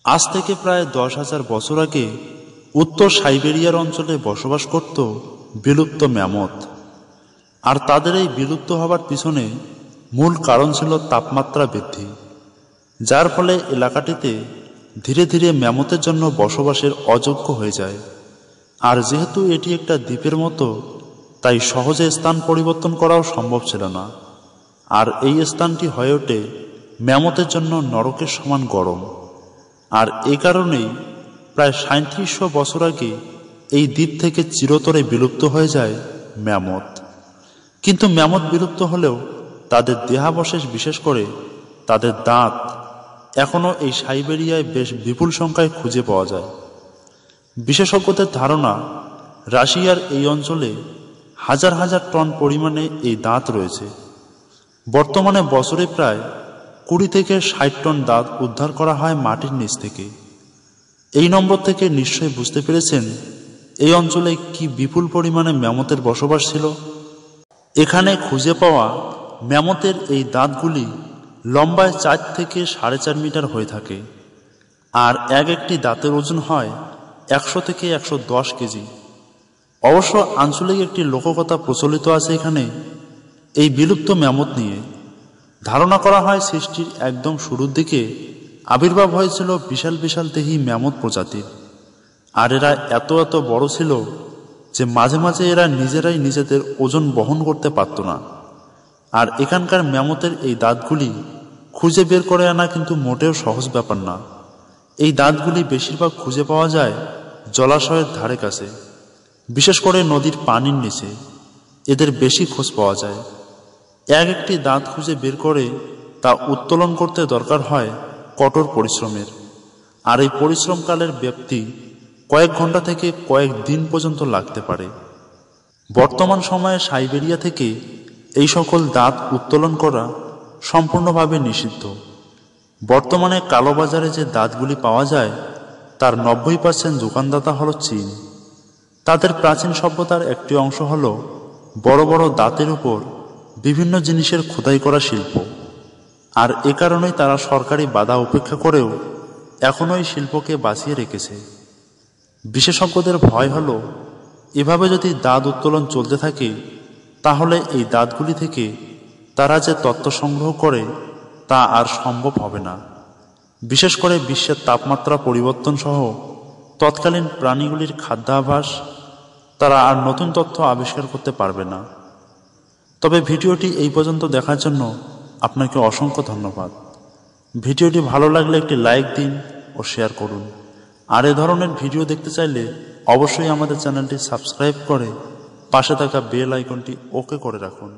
আজ থেকে প্রায় 10,000 বছর আগে উত্তর সাইবেরিয়ার অঞ্চলে বসবাস করত বিলুপ্ত ম্যামথ। আর তাদের এই বিলুপ্ত হবার পিছনে মূল কারণ ছিল তাপমাত্রা বৃদ্ধি, যার ফলে এলাকাটিতে ধীরে ধীরে ম্যামথের জন্য বসবাসের অযোগ্য হয়ে যায়। আর যেহেতু এটি একটা দ্বীপের মতো, তাই সহজে স্থান পরিবর্তন করাও সম্ভব ছিল না। আর এই স্থানটি হয়ে ওঠে ম্যামথের জন্য নরকের সমান গরম। আর এই কারণেই প্রায় 3700 বছর আগে এই দ্বীপ থেকে চিরতরে বিলুপ্ত হয়ে যায় ম্যামথ। কিন্তু ম্যামথ বিলুপ্ত হলেও তাদের দেহাবশেষ, বিশেষ করে তাদের দাঁত, এখনও এই সাইবেরিয়ায় বেশ বিপুল সংখ্যায় খুঁজে পাওয়া যায়। বিশেষজ্ঞদের ধারণা, রাশিয়ার এই অঞ্চলে হাজার হাজার টন পরিমাণে এই দাঁত রয়েছে। বর্তমানে বছরে প্রায় 20 থেকে 60 টন দাঁত উদ্ধার করা হয় মাটির নিচ থেকে। এই নম্বর থেকে নিশ্চয়ই বুঝতে পেরেছেন এই অঞ্চলে কি বিপুল পরিমাণে ম্যামথের বসবাস ছিল। এখানে খুঁজে পাওয়া ম্যামথের এই দাঁতগুলি লম্বায় 4 থেকে 4.5 মিটার হয়ে থাকে। আর একটি দাঁতের ওজন হয় 100 থেকে 110 কেজি। অবশ্য আঞ্চলিক একটি লোককথা প্রচলিত আছে এখানে এই বিলুপ্ত ম্যামথ নিয়ে। ধারণা করা হয় সৃষ্টির একদম শুরুর দিকে আবির্ভাব হয়েছিল বিশাল বিশাল দেহী ম্যামথ প্রজাতির। আর এরা এত এত বড় ছিল যে মাঝে মাঝে এরা নিজেরাই নিজেদের ওজন বহন করতে পারত না। আর এখানকার ম্যামথের এই দাঁতগুলি খুঁজে বের করে আনা কিন্তু মোটেও সহজ ব্যাপার না। এই দাঁতগুলি বেশিরভাগ খুঁজে পাওয়া যায় জলাশয়ের ধারে কাছে, বিশেষ করে নদীর পানির নিচে এদের বেশি খোঁজ পাওয়া যায়। একটি দাঁত খুঁজে বের করে তা উত্তোলন করতে দরকার হয় কঠোর পরিশ্রমের। আর এই পরিশ্রমকালের ব্যাপ্তি কয়েক ঘন্টা থেকে কয়েক দিন পর্যন্ত লাগতে পারে। বর্তমান সময়ে সাইবেরিয়া থেকে এই সকল দাঁত উত্তোলন করা সম্পূর্ণভাবে নিষিদ্ধ। বর্তমানে কালোবাজারে যে দাঁতগুলি পাওয়া যায় তার 90% দোকানদাতা হল চীন। তাদের প্রাচীন সভ্যতার একটি অংশ হল বড় বড় দাঁতের উপর বিভিন্ন জিনিসের খোদাই করা শিল্প। আর এ কারণেই তারা সরকারি বাধা উপেক্ষা করেও এখনও এই শিল্পকে বাঁচিয়ে রেখেছে। বিশেষজ্ঞদের ভয় হল এভাবে যদি দাঁত উত্তোলন চলতে থাকে তাহলে এই দাঁতগুলি থেকে তারা যে তথ্য সংগ্রহ করে তা আর সম্ভব হবে না। বিশেষ করে বিশ্বের তাপমাত্রা পরিবর্তন সহ তৎকালীন প্রাণীগুলির খাদ্যাভ্যাস, তারা আর নতুন তথ্য আবিষ্কার করতে পারবে না। তবে ভিডিওটি এই পর্যন্ত দেখার জন্য আপনাকে অসংখ্য ধন্যবাদ। ভিডিওটি ভালো লাগলে একটি লাইক দিন ও শেয়ার করুন। আর এ ধরনের ভিডিও দেখতে চাইলে অবশ্যই আমাদের চ্যানেলটি সাবস্ক্রাইব করে পাশে থাকা বেল আইকনটি ওকে করে রাখুন।